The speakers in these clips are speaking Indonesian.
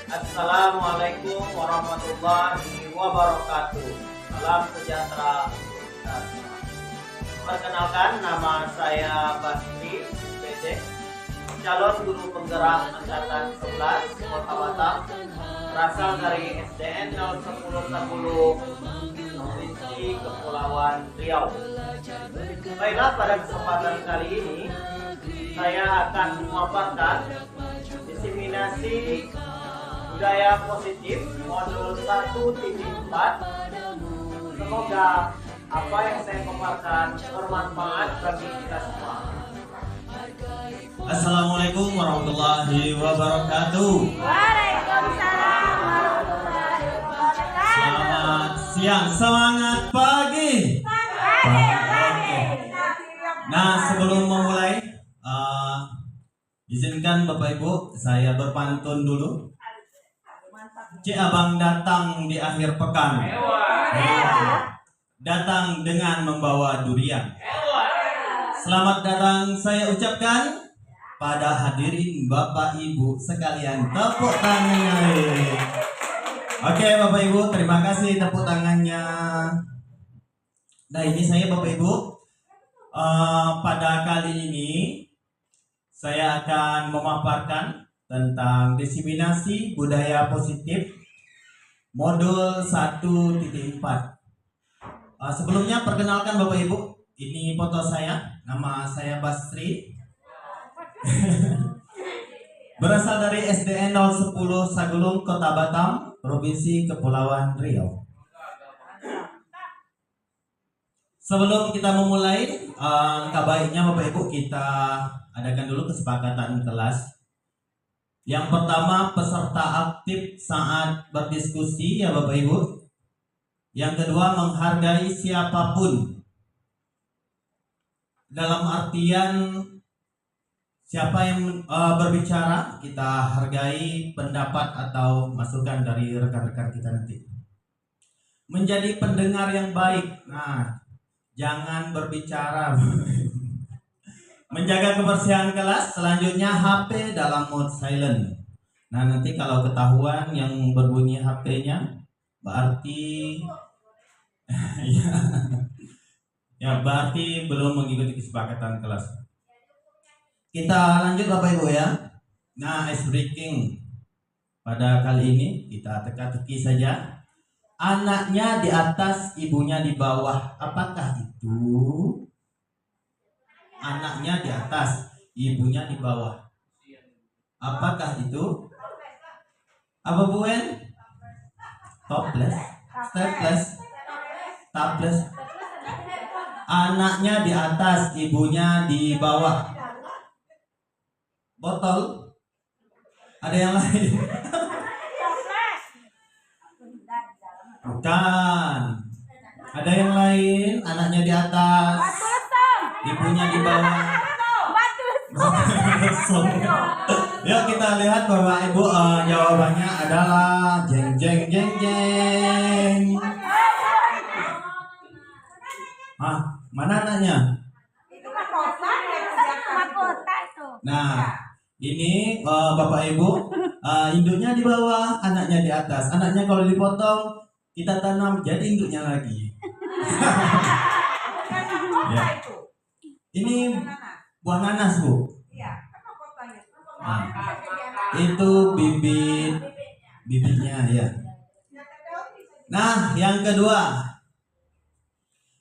Assalamualaikum warahmatullahi wabarakatuh. Salam sejahtera kita semua. Perkenalkan, nama saya Basri BD, calon guru penggerak angkatan 11 Kota Batam, berasal dari SDN 010 Sabulu, Provinsi Kepulauan Riau. Baiklah, pada kesempatan kali ini saya akan memaparkan diseminasi budaya positif modul 1.4. Semoga apa yang saya paparkan bermanfaat bagi kita semua. Assalamualaikum warahmatullahi wabarakatuh. Waalaikumsalam warahmatullahi wabarakatuh. Selamat siang, semangat pagi. Oke. Nah, sebelum memulai, izinkan Bapak Ibu saya berpantun dulu. Cik Abang datang di akhir pekan. Datang dengan membawa durian. Selamat datang saya ucapkan pada hadirin Bapak Ibu sekalian. Tepuk tangannya. Oke Bapak Ibu, terima kasih tepuk tangannya. Nah ini saya Bapak Ibu, pada kali ini saya akan memaparkan tentang diseminasi budaya positif modul 1.4. Sebelumnya perkenalkan Bapak Ibu, ini foto saya, nama saya Basri. Berasal dari SDN 010 Sagulung, Kota Batam, Provinsi Kepulauan Riau. Sebelum kita memulai, kabarnya Bapak Ibu kita adakan dulu kesepakatan kelas. Yang pertama, peserta aktif saat berdiskusi ya Bapak Ibu. Yang kedua, menghargai siapapun. Dalam artian siapa yang berbicara, kita hargai pendapat atau masukan dari rekan-rekan kita nanti. Menjadi pendengar yang baik. Nah, jangan berbicara. Menjaga kebersihan kelas. Selanjutnya HP dalam mode silent. Nah nanti kalau ketahuan yang berbunyi HP-nya berarti ya berarti belum mengikuti kesepakatan kelas. Kita lanjut Bapak Ibu ya. Nah, ice breaking pada kali ini kita teka-teki saja. Anaknya di atas, ibunya di bawah. Apakah itu? Anaknya di atas, ibunya di bawah. Apakah itu? Apa Bu En? Topless, strapless, topless. Anaknya di atas, ibunya di bawah. Botol. Ada yang lain? Bukan. Ada yang lain? Anaknya di atas, ibunya di bawah. Yuk kita lihat Bapak Ibu, jawabannya adalah jeng jeng jeng jeng. Mana anaknya? Nah, ini Bapak Ibu, induknya di bawah, anaknya di atas. Anaknya kalau dipotong kita tanam jadi induknya lagi. Ya. Ini buah nanas Bu. Nah, itu bibitnya ya. Nah yang kedua,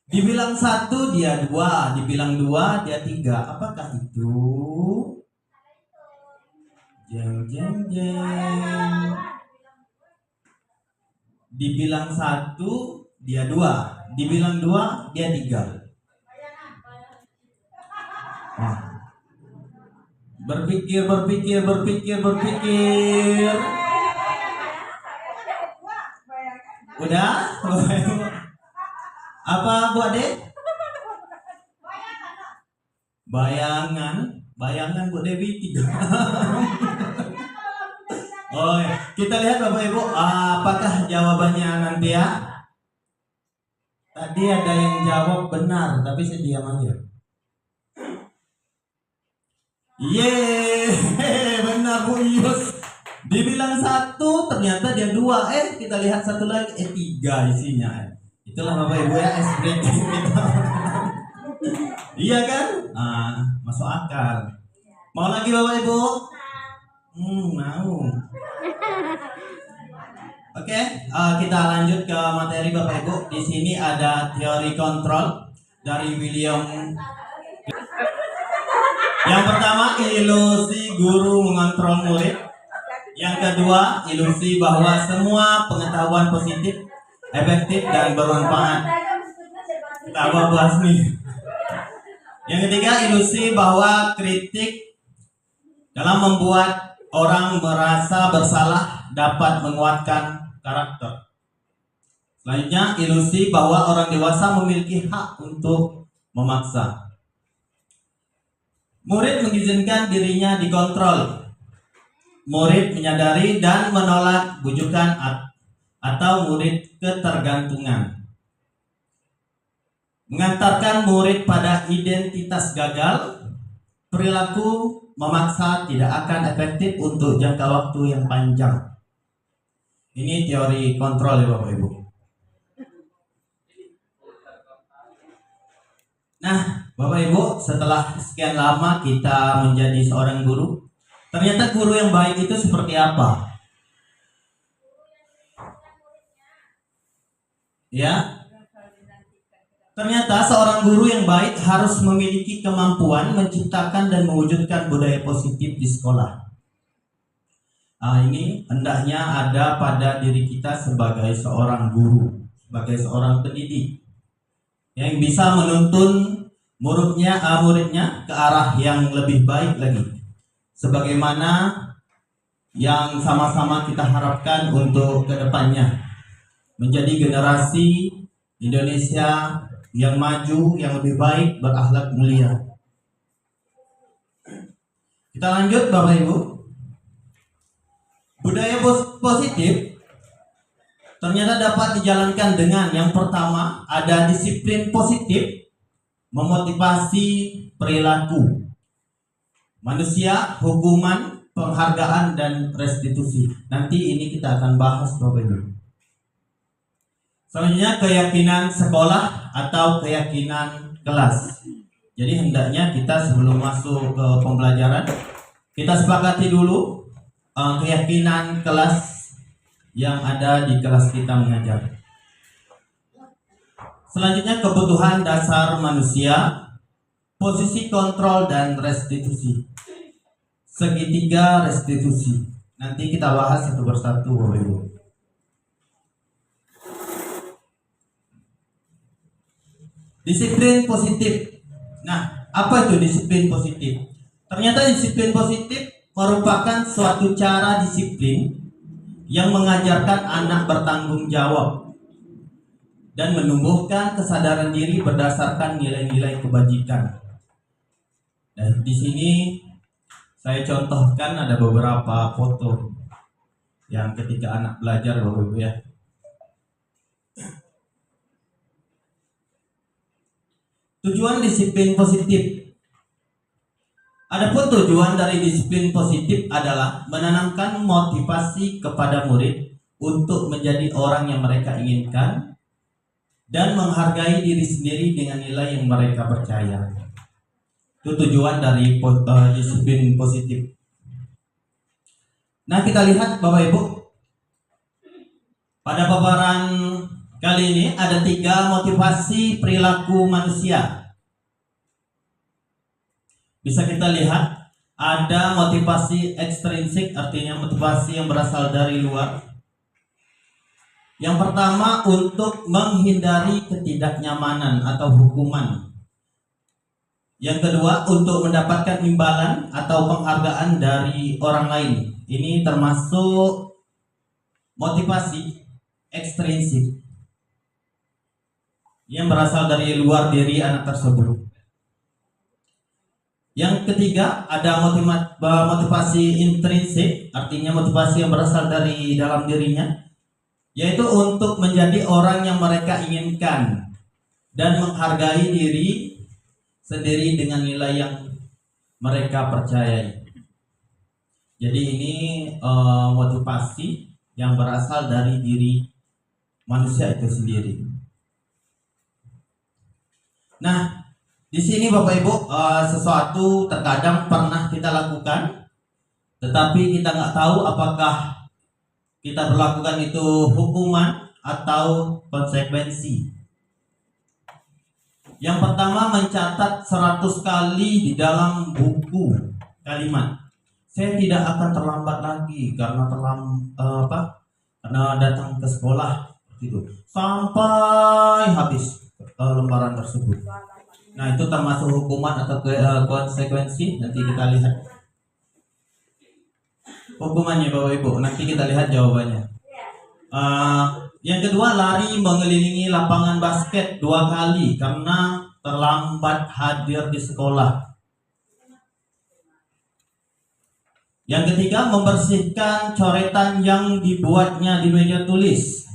dibilang 1 dia 2, dibilang 2 dia 3. Apakah itu? Jeng jeng jeng. Dibilang 1 dia 2, dibilang 2 dia 3. Nah, berpikir. Udah? Apa Bu Ade? Bayangan Bu Dewi 3. Oh ya, kita lihat Bapak Ibu, apakah jawabannya nanti ya? Tadi ada yang jawab benar, tapi saya diam aja. Yeay, benar Bu Yus. Dibilang satu, ternyata dia dua. Kita lihat satu lagi, tiga isinya. Itulah Bapak Ibu ya, es breaking gitu. Iya kan? Masuk akal. Mau lagi Bapak Ibu? Mau. Oke, kita lanjut ke materi Bapak Ibu. Di sini ada teori kontrol dari William. Yang pertama, ilusi guru mengontrol murid. Yang kedua, ilusi bahwa semua pengetahuan positif, efektif dan bermanfaat. Kita bahas nih. Yang ketiga, ilusi bahwa kritik dalam membuat orang merasa bersalah dapat menguatkan karakter. Selanjutnya, ilusi bahwa orang dewasa memiliki hak untuk memaksa. Murid mengizinkan dirinya dikontrol. Murid menyadari dan menolak bujukan atau murid ketergantungan. Mengantarkan murid pada identitas gagal, perilaku memaksa tidak akan efektif untuk jangka waktu yang panjang. Ini teori kontrol ya Bapak Ibu. Nah, Bapak Ibu, setelah sekian lama kita menjadi seorang guru, ternyata guru yang baik itu seperti apa? Ya, ternyata seorang guru yang baik harus memiliki kemampuan menciptakan dan mewujudkan budaya positif di sekolah. Ini hendaknya ada pada diri kita sebagai seorang guru, sebagai seorang pendidik yang bisa menuntun muridnya ke arah yang lebih baik lagi, sebagaimana yang sama-sama kita harapkan untuk kedepannya menjadi generasi Indonesia yang maju, yang lebih baik, berakhlak mulia. Kita lanjut Bapak Ibu. Budaya positif ternyata dapat dijalankan dengan yang pertama, ada disiplin positif, memotivasi perilaku manusia, hukuman, penghargaan, dan restitusi. Nanti ini kita akan bahas Bapak Ibu. Selanjutnya, keyakinan sekolah atau keyakinan kelas. Jadi hendaknya kita sebelum masuk ke pembelajaran, kita sepakati dulu keyakinan kelas yang ada di kelas kita mengajar. Selanjutnya, kebutuhan dasar manusia, posisi kontrol dan restitusi. Segitiga restitusi. Nanti kita bahas satu persatu Bapak Ibu. Disiplin positif. Nah, apa itu disiplin positif? Ternyata disiplin positif merupakan suatu cara disiplin yang mengajarkan anak bertanggung jawab dan menumbuhkan kesadaran diri berdasarkan nilai-nilai kebajikan. Dan di sini saya contohkan ada beberapa foto yang ketika anak belajar Bapak Ibu ya. Tujuan disiplin positif. Adapun tujuan dari disiplin positif adalah menanamkan motivasi kepada murid untuk menjadi orang yang mereka inginkan dan menghargai diri sendiri dengan nilai yang mereka percaya. Itu tujuan dari disiplin positif. Nah, kita lihat Bapak Ibu, pada paparan kali ini ada 3 motivasi perilaku manusia. Bisa kita lihat ada motivasi ekstrinsik, artinya motivasi yang berasal dari luar. Yang pertama, untuk menghindari ketidaknyamanan atau hukuman. Yang kedua, untuk mendapatkan imbalan atau penghargaan dari orang lain. Ini termasuk motivasi ekstrinsik yang berasal dari luar diri anak tersebut. Yang ketiga, ada motivasi intrinsik, artinya motivasi yang berasal dari dalam dirinya, yaitu untuk menjadi orang yang mereka inginkan dan menghargai diri sendiri dengan nilai yang mereka percayai. Jadi ini motivasi yang berasal dari diri manusia itu sendiri. Nah, di sini Bapak Ibu, sesuatu terkadang pernah kita lakukan, tetapi kita nggak tahu apakah kita berlakukan itu hukuman atau konsekuensi. Yang pertama, mencatat 100 kali di dalam buku kalimat. Saya tidak akan terlambat lagi karena karena datang ke sekolah itu sampai habis lembaran tersebut. Nah, itu termasuk hukuman atau konsekuensi. Nanti kita lihat hukumannya Bapak Ibu. Nanti kita lihat jawabannya. Yang kedua, lari mengelilingi lapangan basket 2 kali karena terlambat hadir di sekolah. Yang ketiga, membersihkan coretan yang dibuatnya di meja tulis.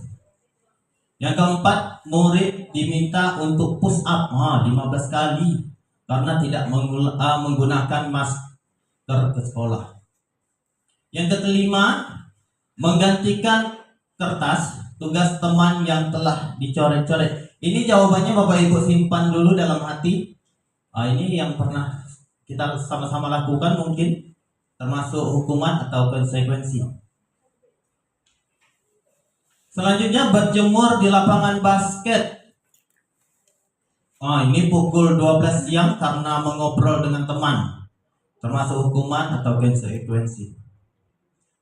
Yang keempat, murid diminta untuk push up 15 kali karena tidak menggunakan masker ke sekolah. Yang kelima, menggantikan kertas tugas teman yang telah dicoret-coret. Ini jawabannya Bapak Ibu simpan dulu dalam hati. Ini yang pernah kita sama-sama lakukan mungkin, termasuk hukuman atau konsekuensi. Selanjutnya, berjemur di lapangan basket. Ini pukul 12 siang karena mengobrol dengan teman, termasuk hukuman atau konsekuensi.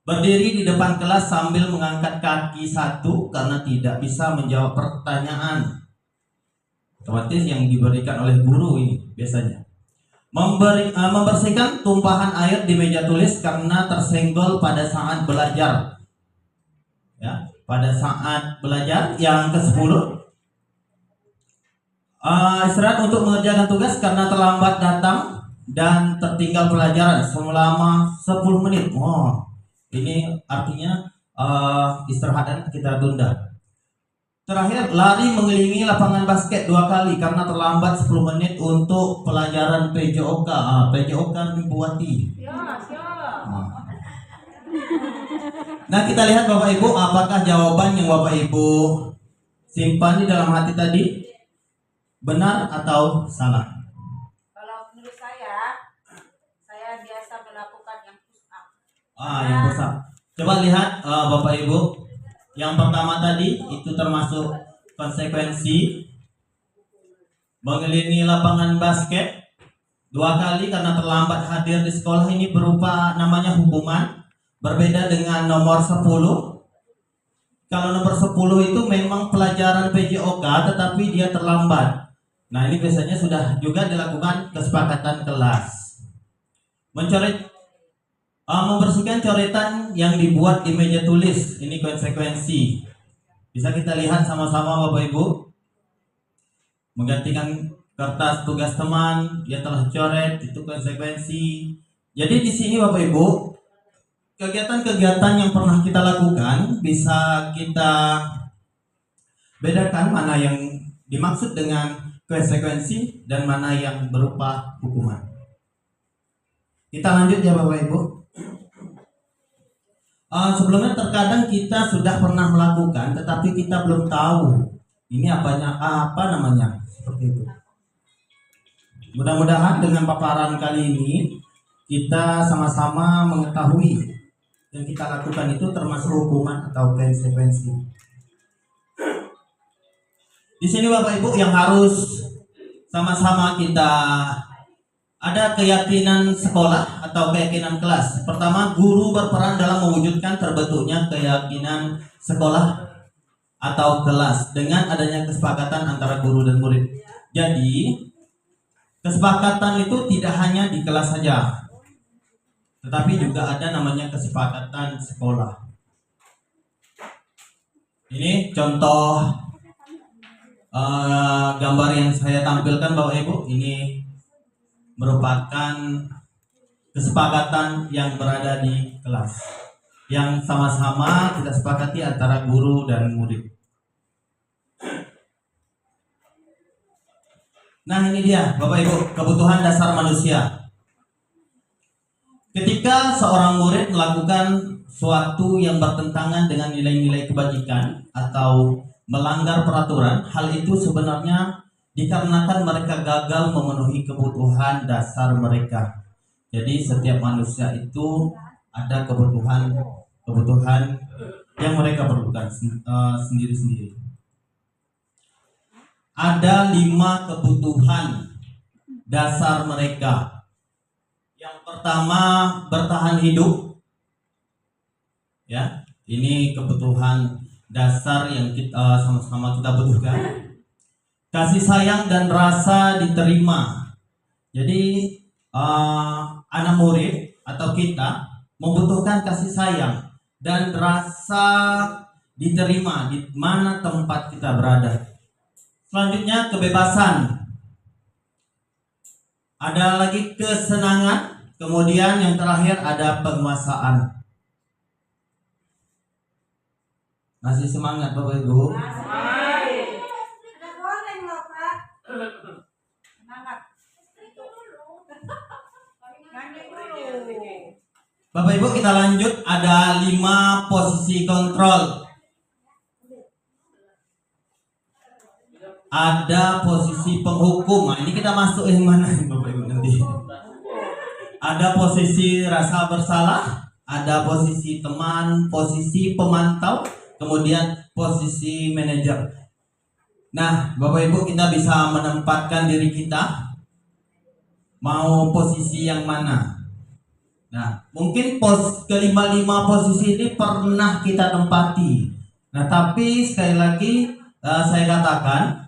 Berdiri di depan kelas sambil mengangkat kaki satu karena tidak bisa menjawab pertanyaan. Otomatis yang diberikan oleh guru ini biasanya. Membersihkan tumpahan air di meja tulis karena tersenggol pada saat belajar. Ya, pada saat belajar. Yang ke-10, istirahat untuk mengerjakan tugas karena terlambat datang dan tertinggal pelajaran selama 10 menit. Ini artinya istirahat kita tunda. Terakhir, lari mengelilingi lapangan basket 2 kali karena terlambat 10 menit untuk pelajaran PJOK. PJOK Buati. Nah, kita lihat Bapak Ibu, apakah jawaban yang Bapak Ibu simpan di dalam hati tadi benar atau salah? Kalau menurut saya biasa melakukan yang push up. Yang push up. Coba lihat Bapak Ibu. Yang pertama tadi itu termasuk konsekuensi, mengelilingi lapangan basket 2 kali karena terlambat hadir di sekolah. Ini berupa namanya hukuman. Berbeda dengan nomor 10. Kalau nomor 10 itu memang pelajaran PJOK tetapi dia terlambat. Nah, ini biasanya sudah juga dilakukan kesepakatan kelas. Membersihkan coretan yang dibuat di meja tulis. Ini konsekuensi. Bisa kita lihat sama-sama Bapak Ibu. Menggantikan kertas tugas teman yang telah coret, itu konsekuensi. Jadi di sini Bapak Ibu, kegiatan-kegiatan yang pernah kita lakukan bisa kita bedakan mana yang dimaksud dengan konsekuensi dan mana yang berupa hukuman. Kita lanjut ya Bapak Ibu. Sebelumnya terkadang kita sudah pernah melakukan tetapi kita belum tahu ini apa namanya seperti itu. Mudah-mudahan dengan paparan kali ini kita sama-sama mengetahui yang kita lakukan itu termasuk hukuman atau konsekuensi. Di sini Bapak Ibu yang harus sama-sama kita ada keyakinan sekolah atau keyakinan kelas. Pertama, guru berperan dalam mewujudkan terbentuknya keyakinan sekolah atau kelas dengan adanya kesepakatan antara guru dan murid. Jadi, kesepakatan itu tidak hanya di kelas saja, tetapi juga ada namanya kesepakatan sekolah. Ini contoh gambar yang saya tampilkan Bapak Ibu. Ini merupakan kesepakatan yang berada di kelas yang sama-sama kita sepakati antara guru dan murid. Nah, ini dia Bapak Ibu, kebutuhan dasar manusia. Ketika seorang murid melakukan suatu yang bertentangan dengan nilai-nilai kebajikan atau melanggar peraturan, hal itu sebenarnya dikarenakan mereka gagal memenuhi kebutuhan dasar mereka. Jadi setiap manusia itu ada kebutuhan yang mereka perlukan sendiri-sendiri. Ada 5 kebutuhan dasar mereka. Yang pertama, bertahan hidup. Ya, ini kebutuhan dasar yang kita sama-sama kita butuhkan. Kasih sayang dan rasa diterima. Jadi anak murid atau kita membutuhkan kasih sayang dan rasa diterima di mana tempat kita berada. Selanjutnya kebebasan. Ada lagi kesenangan, kemudian yang terakhir ada penguasaan. Masih semangat Bapak Ibu? Ada goreng loh, Pak. Semangat. Nyanyi dulu. Bapak Ibu, kita lanjut. Ada 5 posisi kontrol. Ada posisi penghukum. Nah, ini kita masuk yang mana Bapak Ibu nanti? Ada posisi rasa bersalah, ada posisi teman, posisi pemantau, kemudian posisi manajer. Nah, Bapak Ibu, kita bisa menempatkan diri kita mau posisi yang mana. Nah, mungkin kelima posisi ini pernah kita tempati. Nah, tapi sekali lagi saya katakan,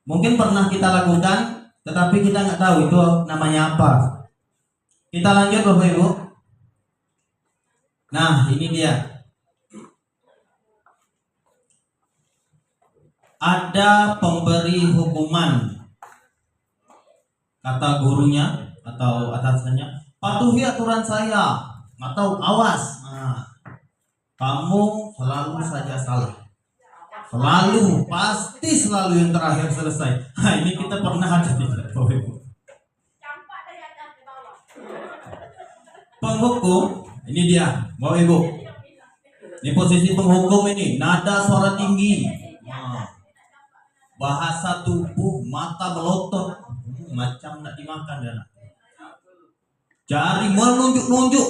mungkin pernah kita lakukan, tetapi kita nggak tahu itu namanya apa. Kita lanjut Bapak Ibu. Nah, ini dia. Ada pemberi hukuman. Kata gurunya atau atasannya, patuhi aturan saya atau awas. Nah, kamu selalu saja salah. Selalu, pasti selalu yang terakhir selesai. Nah, ini kita pernah ada tidak, Bapak Ibu? Penghukum, ini dia, Bapak Ibu. Ini posisi penghukum ini, nada suara tinggi, bahasa tubuh, mata melotot, macam nak dimakan dan jari menunjuk-nunjuk.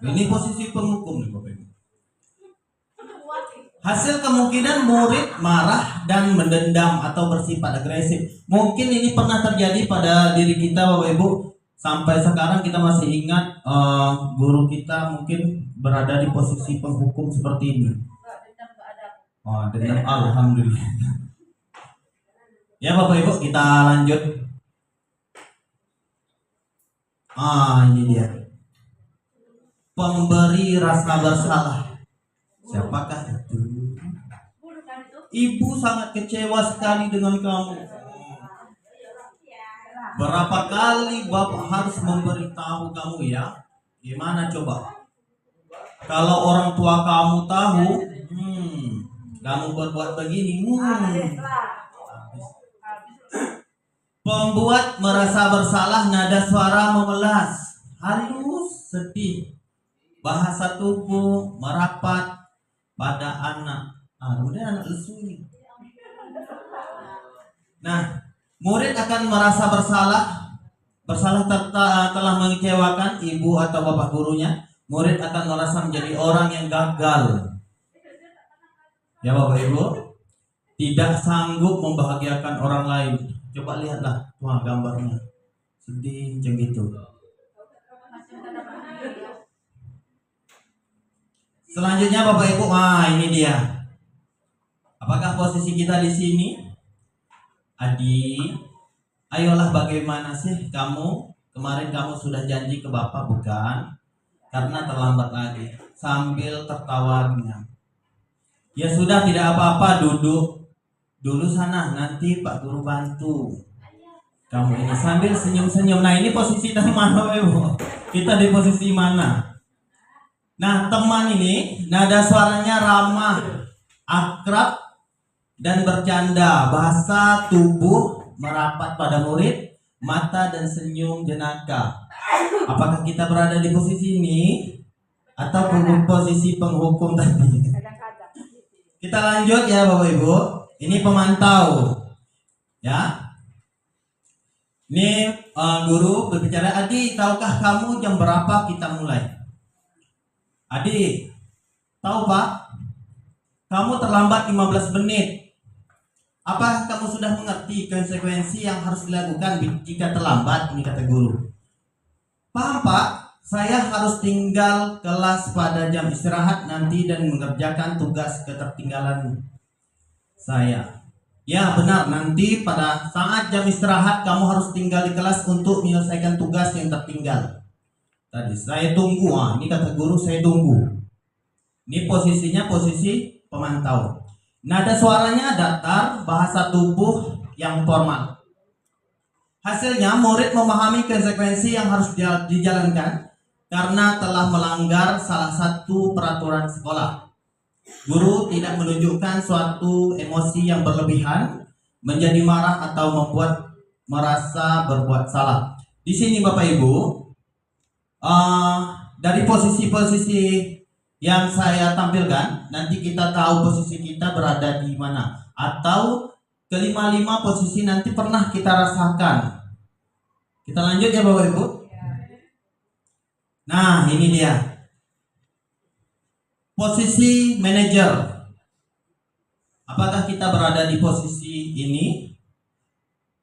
Ini posisi penghukum nih Bapak Ibu. Hasil kemungkinan murid marah dan mendendam atau bersifat agresif. Mungkin ini pernah terjadi pada diri kita Bapak Ibu. Sampai sekarang kita masih ingat guru kita mungkin berada di posisi penghukum seperti ini. Oh, dendam, alhamdulillah. Ya Bapak Ibu, kita lanjut. Ini dia. Pemberi rasa bersalah. Siapakah itu? Ibu sangat kecewa sekali dengan kamu. Berapa kali Bapak harus memberitahu kamu ya? Gimana coba? Kalau orang tua kamu tahu, kamu berbuat begini, Pembuat merasa bersalah, nada suara memelas, halus, sedih, bahasa tubuh merapat pada anak. Kemudian anak lesu ini. Nah, murid akan merasa bersalah telah mengecewakan ibu atau bapak gurunya. Murid akan merasa menjadi orang yang gagal. Ya Bapak Ibu, tidak sanggup membahagiakan orang lain. Coba lihatlah, wah gambarnya sedih macam gitu. Selanjutnya Bapak Ibu, ini dia. Apakah posisi kita di sini? Adi, ayolah bagaimana sih kamu? Kemarin kamu sudah janji ke Bapak bukan? Karena terlambat lagi. Sambil tertawanya. Ya sudah, tidak apa-apa, duduk dulu sana, nanti Pak Guru bantu. Kamu ini sambil senyum-senyum. Nah, ini posisi teman Bapak Ibu. Kita di posisi mana? Nah, teman ini nada suaranya ramah, akrab dan bercanda. Bahasa tubuh merapat pada murid. mata dan senyum jenaka. Apakah kita berada di posisi ini atau posisi penghukum tadi? Kadang-kadang. Kita lanjut ya Bapak Ibu. Ini pemantau. Ya. Ini guru berbicara, "Adi, tahukah kamu jam berapa kita mulai?" "Adi, tahu Pak. Kamu terlambat 15 menit. Apakah kamu sudah mengerti konsekuensi yang harus dilakukan jika terlambat?" Ini kata guru. "Paham Pak, saya harus tinggal kelas pada jam istirahat nanti dan mengerjakan tugas ketertinggalan saya." "Ya benar, nanti pada saat jam istirahat kamu harus tinggal di kelas untuk menyelesaikan tugas yang tertinggal." Tadi saya tunggu, ini kata guru, saya tunggu. Ini posisinya posisi pemantau. Nada suaranya datar, bahasa tubuh yang formal. Hasilnya murid memahami konsekuensi yang harus dijalankan karena telah melanggar salah satu peraturan sekolah. Guru tidak menunjukkan suatu emosi yang berlebihan, menjadi marah atau membuat merasa berbuat salah. Di sini Bapak Ibu, dari posisi-posisi yang saya tampilkan, nanti kita tahu posisi kita berada di mana. Atau kelima-lima posisi nanti pernah kita rasakan. Kita lanjut ya Bapak Ibu. Nah, ini dia. Posisi manajer. Apakah kita berada di posisi ini?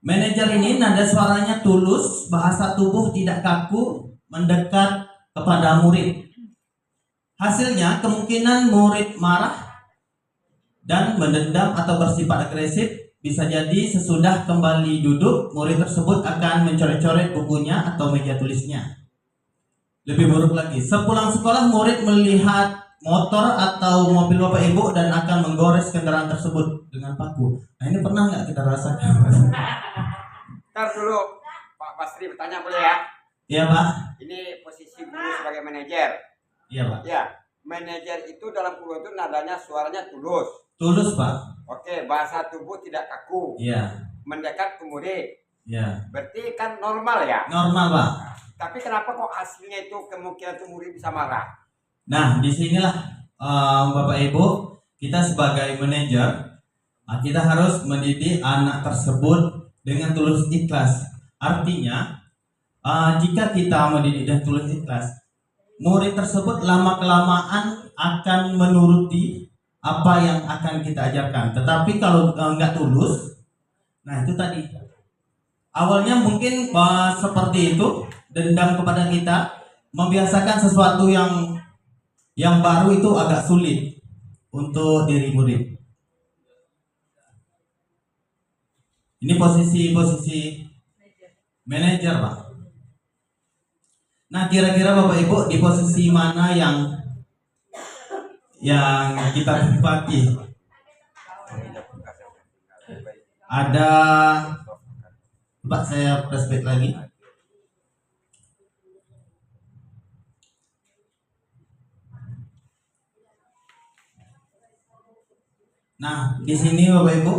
Manajer ini nada suaranya tulus, bahasa tubuh tidak kaku, mendekat kepada murid. Hasilnya kemungkinan murid marah dan mendendam atau bersifat agresif. Bisa jadi sesudah kembali duduk, murid tersebut akan mencoret-coret bukunya atau meja tulisnya. Lebih buruk lagi, sepulang sekolah murid melihat motor atau mobil Bapak Ibu dan akan menggores kendaraan tersebut dengan paku. Nah, ini pernah nggak kita rasakan? Ntar dulu, Pak Basri bertanya boleh ya? Iya Pak. Ini posisi guru sebagai manajer. Iya Pak. Ya, manajer itu dalam guru itu nadanya suaranya tulus. Tulus Pak. Oke, bahasa tubuh tidak kaku. Iya. Mendekat ke murid. Iya. Berarti kan normal ya? Normal Pak. Tapi kenapa kok hasilnya itu kemungkinan tuh murid bisa marah? Nah, disinilah Bapak Ibu, kita sebagai manajer, kita harus mendidik anak tersebut dengan tulus ikhlas. Artinya, jika kita mendidik dan tulus ikhlas, murid tersebut lama-kelamaan akan menuruti apa yang akan kita ajarkan. Tetapi kalau nggak tulus, nah itu tadi. Awalnya mungkin seperti itu, dendam kepada kita, membiasakan sesuatu yang baru itu agak sulit untuk diri murid. Ini posisi manajer Pak. Nah, kira-kira Bapak Ibu di posisi mana yang kita tempati? Ada, Pak, saya flashback lagi. Nah, di sini Bapak Ibu,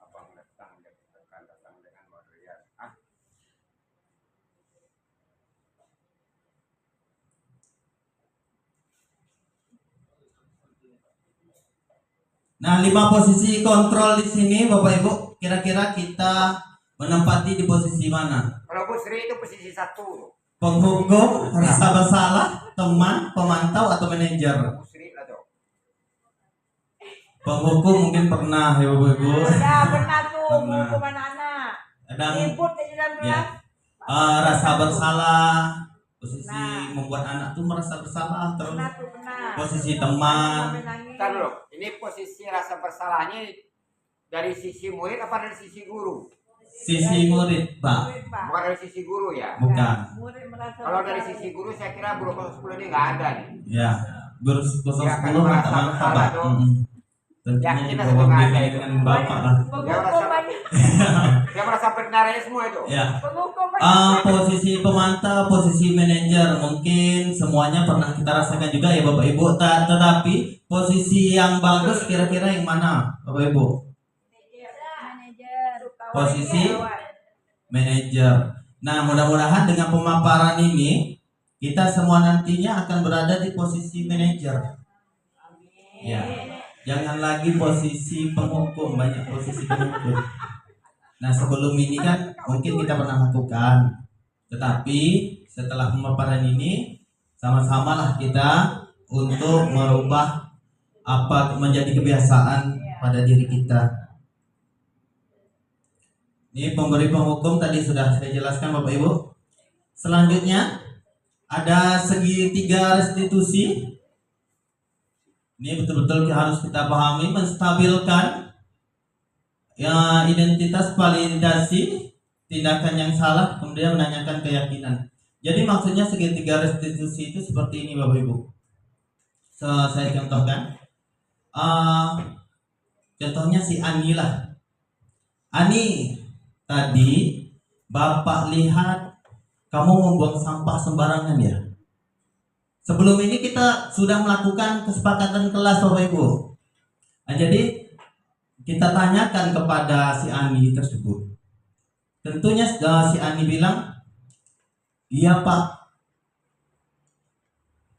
Abang datang dengan modern. nah 5 posisi kontrol di sini Bapak Ibu, kira-kira kita menempati di posisi mana? Kalau Bu Sri itu posisi 1. Penghukum, rasa bersalah, teman, pemantau, atau manajer? Bu Sri lah tuh. Penghukum mungkin pernah ya Bapak Ibu. Ya pernah tuh Pernah. hukuman anak. Kadang Ribut di dalam ya, kelas. rasa bersalah, posisi Nah. membuat anak tuh merasa bersalah, terus Pernah tuh pernah. posisi teman. Sampai nangis. Ntar dulu, ini posisi rasa bersalahnya dari sisi murid apa dari sisi guru? Sisi murid Pak, Murid, Pak. Bukan dari sisi guru ya? bukan. Murid merasa Kalau dari bersalah. sisi guru saya kira guru kelas 10 ini nggak ada nih. Ya, guru 010 Ya, kan mata merasa mata bersalah Pak. tuh. Tentunya Ya, kita di bawah satu nggak ada bimbingan itu. dengan Bapak lah. Penghukum ini Dia merasa benarannya semua itu. Ya. Penghukum Posisi pemantau, posisi manajer mungkin semuanya pernah kita rasakan juga ya Bapak Ibu. Tetapi posisi yang bagus kira-kira yang mana Bapak Ibu? manajer. Posisi manajer. Nah, mudah-mudahan dengan pemaparan ini kita semua nantinya akan berada di posisi manajer. Ya. Jangan lagi posisi penghukum, banyak posisi penghukum. Nah, sebelum ini kan mungkin kita pernah lakukan. Tetapi setelah pemaparan ini sama-sama lah kita untuk merubah apa menjadi kebiasaan pada diri kita. Ini pemberi penghukum tadi sudah saya jelaskan Bapak Ibu. Selanjutnya ada segitiga restitusi. Ini betul-betul harus kita pahami, menstabilkan ya, identitas validasi tindakan yang salah, kemudian menanyakan keyakinan. Jadi maksudnya segitiga restitusi itu seperti ini Bapak Ibu. Saya contohkan. Contohnya si Ani lah. Ani, tadi Bapak lihat kamu membuang sampah sembarangan ya. Sebelum ini kita sudah melakukan kesepakatan kelas Bapak Ibu. Nah, jadi kita tanyakan kepada si Ani tersebut. Tentunya si Ani bilang, iya Pak.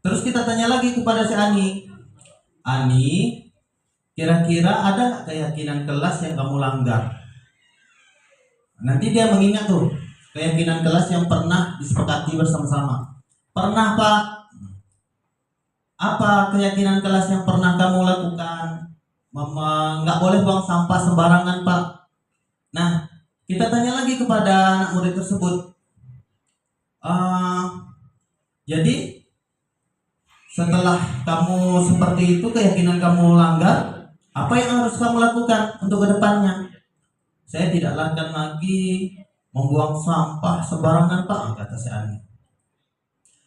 Terus kita tanya lagi kepada si Ani. Ani, kira-kira ada nggak keyakinan kelas yang kamu langgar? Nanti dia mengingat tuh keyakinan kelas yang pernah disepakati bersama-sama. Pernah Pak? Apa keyakinan kelas yang pernah kamu lakukan? Mama nggak boleh buang sampah sembarangan Pak. Nah, kita tanya lagi kepada anak murid tersebut. Jadi setelah kamu seperti itu, keyakinan kamu langgar, apa yang harus kamu lakukan untuk kedepannya? Saya tidak akan lagi membuang sampah sembarangan Pak, kata si Ani.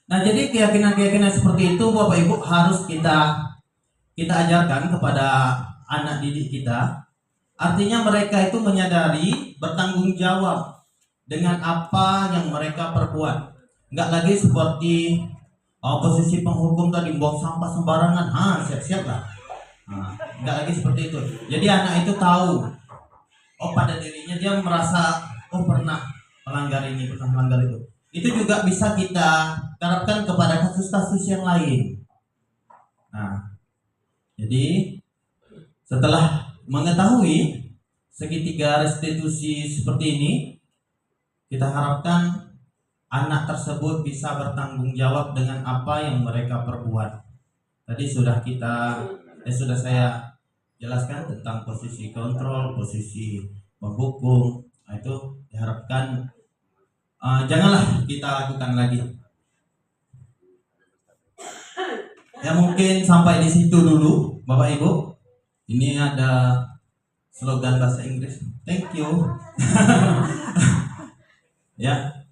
Nah, jadi keyakinan-keyakinan seperti itu Bapak Ibu harus kita ajarkan kepada anak didik kita. Artinya mereka itu menyadari bertanggung jawab dengan apa yang mereka perbuat. Enggak lagi seperti posisi penghukum tadi membuang sampah sembarangan, siap-siap lah. Enggak lagi seperti itu. Jadi anak itu tahu, pada dirinya dia merasa, pernah melanggar ini, pernah melanggar itu. Itu juga bisa kita terapkan kepada kasus-kasus yang lain. Nah, jadi setelah mengetahui segitiga restitusi seperti ini, kita harapkan anak tersebut bisa bertanggung jawab dengan apa yang mereka perbuat. Tadi sudah saya jelaskan tentang posisi kontrol, posisi menghukum. Nah, itu diharapkan janganlah kita lakukan lagi. Ya mungkin sampai di situ dulu Bapak Ibu. Ini ada slogan bahasa Inggris. Thank you. Ya,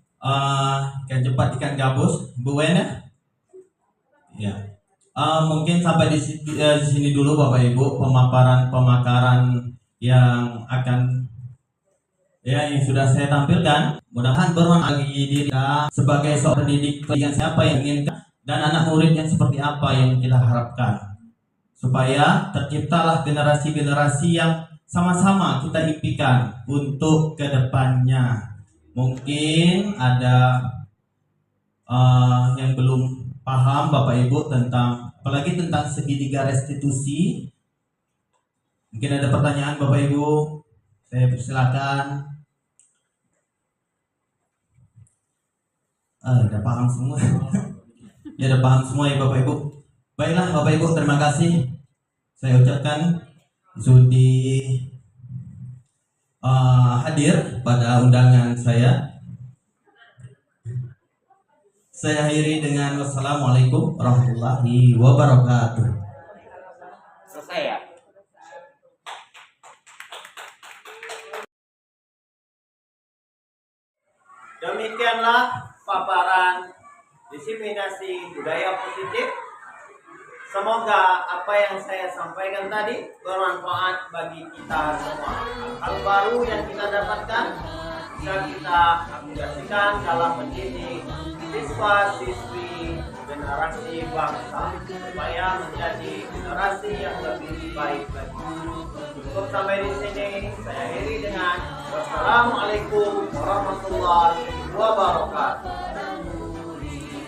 ikan cepat ikan gabus, Bu Wena. Ya, mungkin sampai di sini dulu Bapak Ibu pemaparan yang akan yang sudah saya tampilkan. Mudah-mudahan bermanfaat bagi diri kita sebagai seorang pendidik, siapa yang inginkan dan anak murid yang seperti apa yang kita harapkan, supaya terciptalah generasi-generasi yang sama-sama kita impikan untuk kedepannya. Mungkin ada yang belum paham Bapak Ibu tentang, apalagi tentang segitiga restitusi. Mungkin ada pertanyaan Bapak Ibu, saya persilakan. Udah paham semua. Ya udah paham semua ya Bapak Ibu. Baiklah Bapak Ibu, terima kasih saya ucapkan sudi hadir pada undangan saya. Saya akhiri dengan wassalamualaikum warahmatullahi wabarakatuh. Selesai ya? Demikianlah paparan diseminasi budaya positif Semoga apa yang saya sampaikan tadi bermanfaat bagi kita semua. Hal baru yang kita dapatkan bisa kita aplikasikan dalam mendidik siswa-siswi generasi bangsa supaya menjadi generasi yang lebih baik lagi. Cukup sampai di sini. Saya akhiri dengan wassalamualaikum warahmatullahi wabarakatuh.